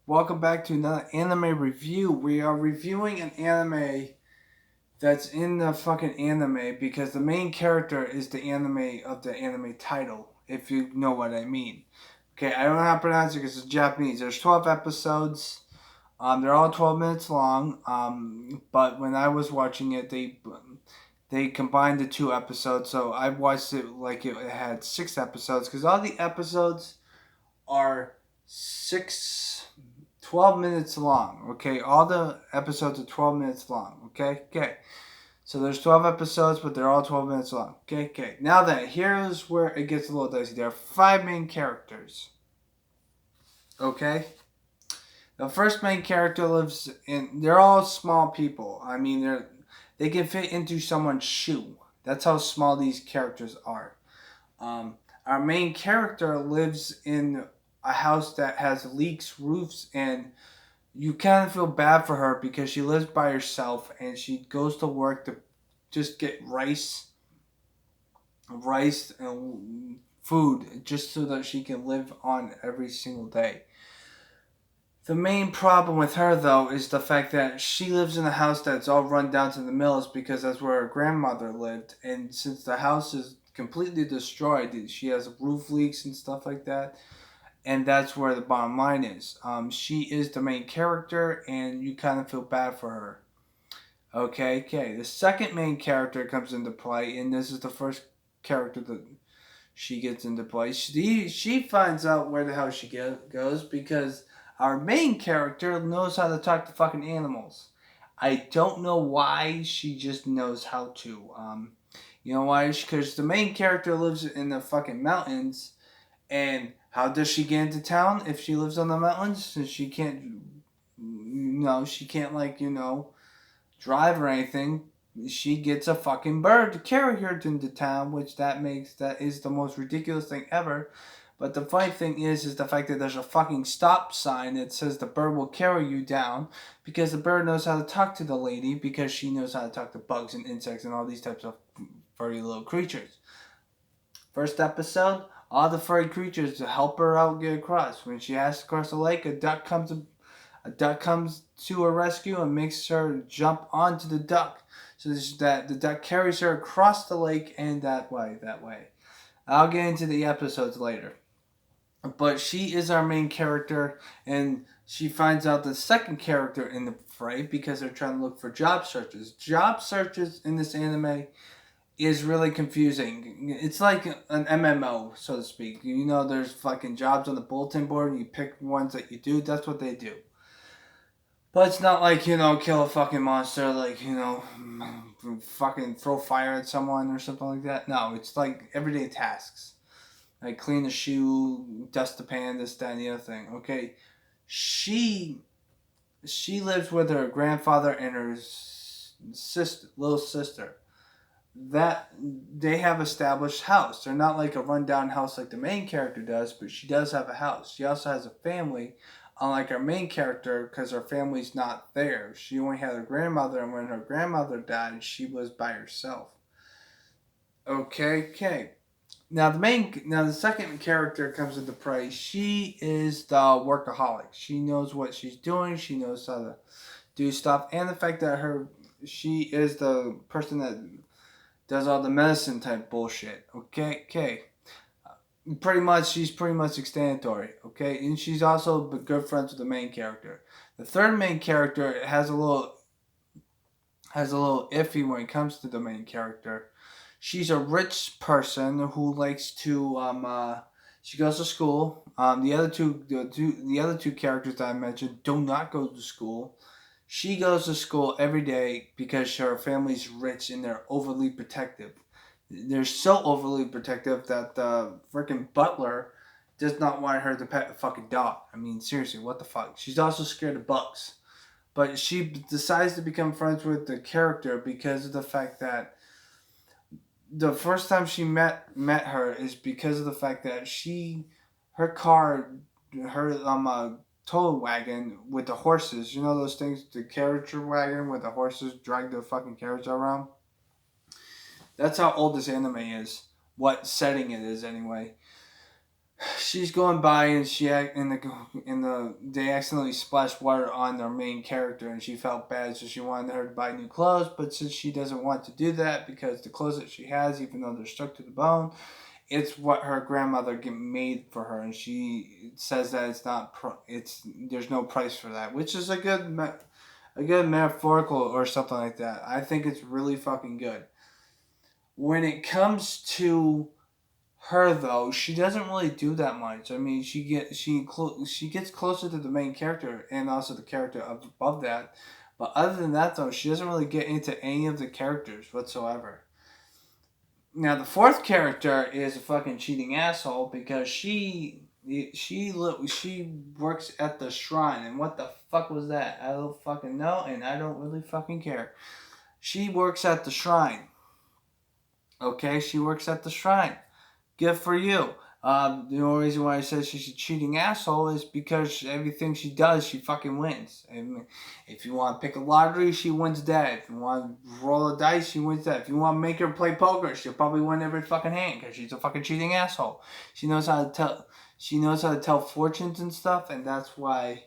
Welcome back to another anime review. We are reviewing an anime that's in the fucking anime because the main character is the anime of the anime title, if you know what I mean. Okay, I don't know how to pronounce it because it's Japanese. There's 12 episodes. They're all 12 minutes long. But when I was watching it, they combined the two episodes, so I watched it like it had 6 episodes because all the episodes are six 12 minutes long. Okay, all the episodes are 12 minutes long. Okay. So there's 12 episodes, but they're all 12 minutes long. Okay. Now then, here's where it gets a little dicey. There are five main characters. Okay. The first main character lives in. They're all small people. I mean, they can fit into someone's shoe. That's how small these characters are. Our main character lives in a house that has leaks, roofs, and you kind of feel bad for her because she lives by herself and she goes to work to just get rice and food just so that she can live on every single day. The main problem with her though is the fact that she lives in a house that's all run down to the mills because that's where her grandmother lived, and since the house is completely destroyed, she has roof leaks and stuff like that, and that's where the bottom line is. She is the main character, and you kind of feel bad for her. Okay. The second main character comes into play, and this is the first character that she gets into play. She finds out where the hell she goes because our main character knows how to talk to fucking animals. I don't know why, she just knows how to. You know why? Because the main character lives in the fucking mountains, and how does she get into town if she lives on the mountains? Since she can't, she can't drive or anything. She gets a fucking bird to carry her into town, which that is the most ridiculous thing ever. But the funny thing is the fact that there's a fucking stop sign that says the bird will carry you down because the bird knows how to talk to the lady because she knows how to talk to bugs and insects and all these types of furry little creatures. First episode, all the furry creatures to help her out get across. When she has to cross the lake, a duck comes to her rescue and makes her jump onto the duck, so that the duck carries her across the lake and that way. I'll get into the episodes later. But she is our main character, and she finds out the second character in the fray because they're trying to look for job searches. Job searches in this anime is really confusing. It's like an MMO, so to speak. There's fucking jobs on the bulletin board, and you pick ones that you do. That's what they do. But it's not like, kill a fucking monster, like, fucking throw fire at someone or something like that. No, it's like everyday tasks. Like clean the shoe, dust the pan, this, that, and the other thing. Okay. She she lives with her grandfather and her little sister. That they have established house. They're not like a rundown house like the main character does, but she does have a house. She also has a family, unlike our main character, because her family's not there. She only had her grandmother, and when her grandmother died, she was by herself. Okay. Now the second character comes into play. She is the workaholic. She knows what she's doing. She knows how to do stuff, and the fact that she is the person that does all the medicine type bullshit. Okay. She's pretty much explanatory. Okay, and she's also good friends with the main character. The third main character has a little iffy when it comes to the main character. She's a rich person who likes to she goes to school. The other two characters that I mentioned do not go to school. She goes to school every day because her family's rich and they're overly protective. They're so overly protective that the freaking butler does not want her to pet a fucking dog. I mean, seriously, what the fuck? She's also scared of bugs. But she decides to become friends with the character because of the fact that the first time she met her is because of the fact that her car her tow wagon with the horses, those things, the carriage wagon with the horses drag the fucking carriage around. That's how old this anime is. What setting it is anyway. she's going by and they accidentally splashed water on their main character and she felt bad, so she wanted her to buy new clothes, but since she doesn't want to do that because the clothes that she has, even though they're stuck to the bone, it's what her grandmother made for her, and she says that it's not it's there's no price for that, which is a good metaphorical or something like that. I think it's really fucking good. When it comes to her though, she doesn't really do that much. I mean, she gets closer to the main character and also the character above that. But other than that though, she doesn't really get into any of the characters whatsoever. Now the fourth character is a fucking cheating asshole because she works at the shrine, and what the fuck was that? I don't fucking know, and I don't really fucking care. She works at the shrine. Okay, she works at the shrine. Good for you. The only reason why I said she's a cheating asshole is because everything she does, she fucking wins. And if you want to pick a lottery, she wins that. If you want to roll a dice, she wins that. If you want to make her play poker, she'll probably win every fucking hand because she's a fucking cheating asshole. She knows how to tell. She knows how to tell fortunes and stuff, and that's why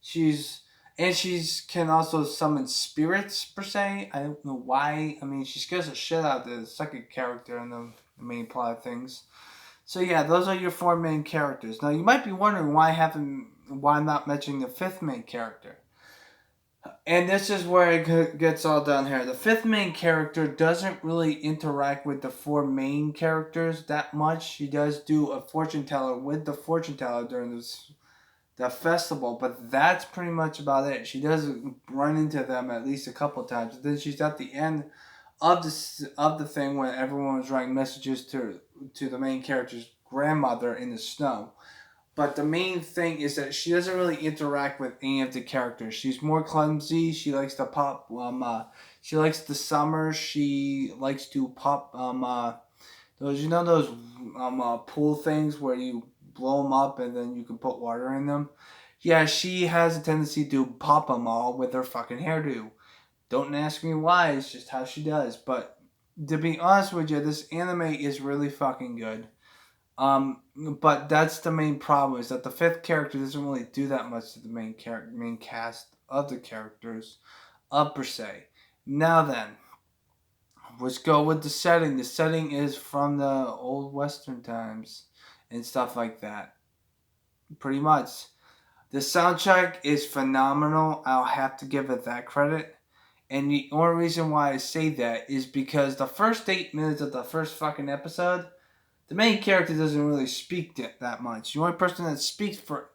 she's. And she's can also summon spirits per se. I don't know why. I mean, she scares the shit out of the second character in the main plot of things. So yeah, those are your four main characters. Now you might be wondering why I'm not mentioning the fifth main character. And this is where it gets all down here. The fifth main character doesn't really interact with the four main characters that much. She does do a fortune teller with the fortune teller during the festival, but that's pretty much about it. She does run into them at least a couple times. Then she's at the end of the thing when everyone was writing messages to the main character's grandmother in the snow. But the main thing is that she doesn't really interact with any of the characters. She's more clumsy. She likes to pop. She likes the summer. She likes to pop. Those those pool things where you blow them up and then you can put water in them. Yeah, she has a tendency to pop them all with her fucking hairdo. Don't ask me why. It's just how she does. But to be honest with you, this anime is really fucking good. But that's the main problem is that the fifth character doesn't really do that much to the main cast of the characters, per se. Now then, let's go with the setting. The setting is from the old Western times and stuff like that. Pretty much. The soundtrack is phenomenal. I'll have to give it that credit. And the only reason why I say that is because the first 8 minutes of the first fucking episode, the main character doesn't really speak that much. The only person that speaks for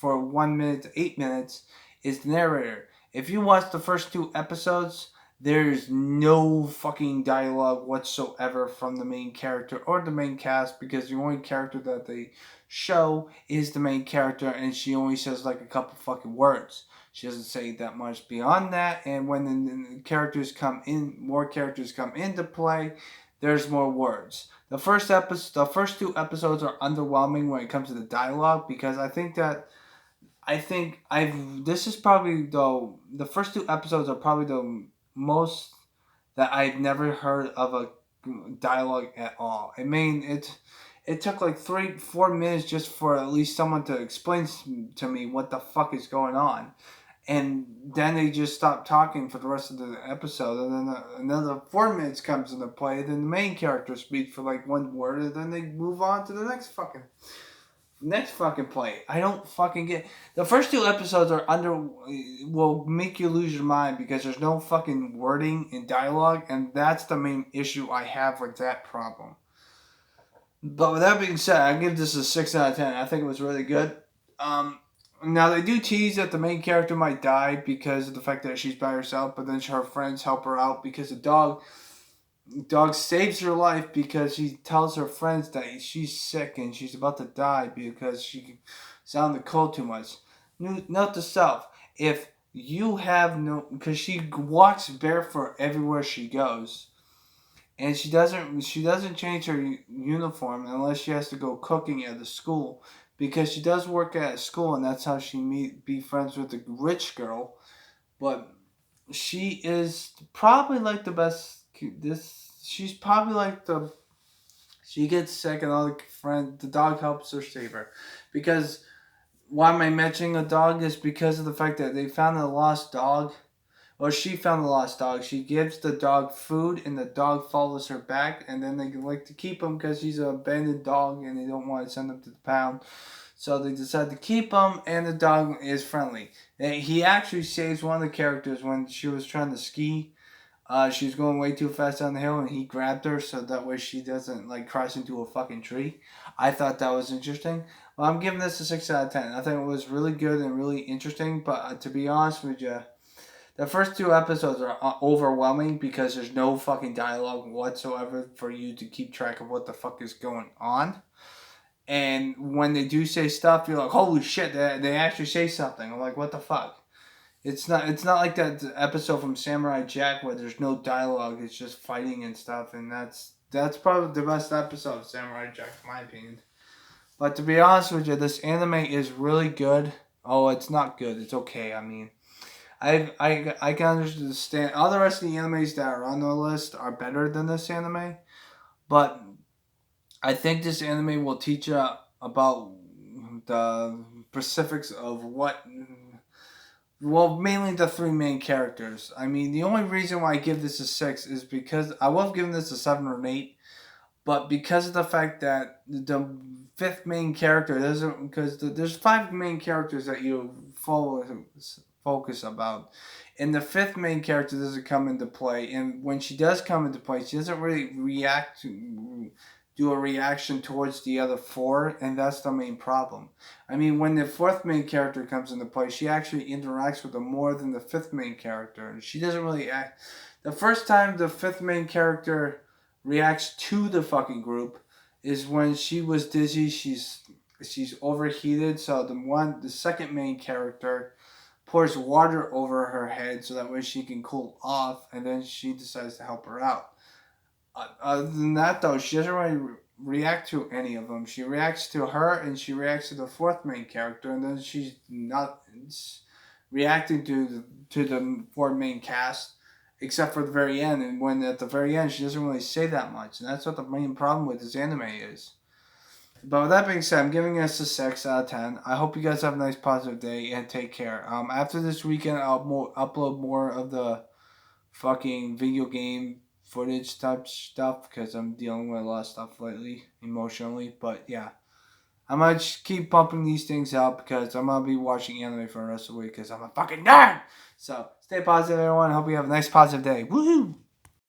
1 minute to 8 minutes is the narrator. If you watch the first two episodes, there's no fucking dialogue whatsoever from the main character or the main cast because the only character that they show is the main character and she only says like a couple fucking words. She doesn't say that much beyond that, and when the characters come in, more characters come into play, there's more words. The first two episodes are underwhelming when it comes to the dialogue because I think I've this is probably the first two episodes are probably the most that I've never heard of a dialogue at all. I mean it took like 3-4 minutes just for at least someone to explain to me what the fuck is going on. And then they just stop talking for the rest of the episode, and then another 4 minutes comes into play. Then the main character speaks for like one word, and then they move on to the next fucking play. I don't fucking get. The first two episodes will make you lose your mind because there's no fucking wording and dialogue, and that's the main issue I have with that problem. But with that being said, I give this a 6 out of 10. I think it was really good. Now they do tease that the main character might die because of the fact that she's by herself, but then her friends help her out because the dog saves her life because she tells her friends that she's sick and she's about to die because she sounded cold too much. Note to self: if you have no, because she walks barefoot everywhere she goes, and she doesn't change her uniform unless she has to go cooking at the school because she does work at a school and that's how she be friends with the rich girl. But she is probably like the best. She's probably like the She gets sick, and the dog helps her save her. Because why am I mentioning a dog is because of the fact that they found a lost dog. Well, she found the lost dog. She gives the dog food, and the dog follows her back. And then they like to keep him because he's an abandoned dog, and they don't want to send him to the pound. So they decide to keep him, and the dog is friendly. He actually saves one of the characters when she was trying to ski. She was going way too fast down the hill, and he grabbed her so that way she doesn't like crash into a fucking tree. I thought that was interesting. Well, I'm giving this a 6 out of 10. I think it was really good and really interesting. But to be honest with you, the first 2 episodes are overwhelming because there's no fucking dialogue whatsoever for you to keep track of what the fuck is going on. And when they do say stuff, you're like, holy shit, they actually say something. I'm like, what the fuck? It's not like that episode from Samurai Jack where there's no dialogue, it's just fighting and stuff, and that's probably the best episode of Samurai Jack in my opinion. But to be honest with you, this anime is really good. Oh, it's not good. It's okay. I mean, I can understand all the rest of the animes that are on the list are better than this anime, but I think this anime will teach you about the specifics of what. Well, mainly the 3 main characters. I mean, the only reason why I give this a 6 is because I would have given this a 7 or an 8, but because of the fact that the fifth main character doesn't, because there's 5 main characters that you focus about, and the fifth main character doesn't come into play. And when she does come into play, she doesn't really do a reaction towards the other 4, and that's the main problem. I mean, when the fourth main character comes into play, she actually interacts with them more than the fifth main character, and she doesn't really act. The first time the fifth main character reacts to the fucking group is when she was dizzy. She's overheated, so the second main character pours water over her head so that way she can cool off, and then she decides to help her out. Other than that, though, she doesn't really react to any of them. She reacts to her, and she reacts to the fourth main character, and then she's not reacting to the 4 main cast, except for the very end. And when at the very end, she doesn't really say that much, and that's what the main problem with this anime is. But with that being said, I'm giving us a 6 out of 10. I hope you guys have a nice positive day and take care. After this weekend, I'll upload more of the fucking video game footage type stuff because I'm dealing with a lot of stuff lately emotionally. But yeah, I might just keep pumping these things out because I'm gonna be watching anime for the rest of the week because I'm a fucking nerd. So stay positive, everyone. Hope you have a nice positive day. Woohoo!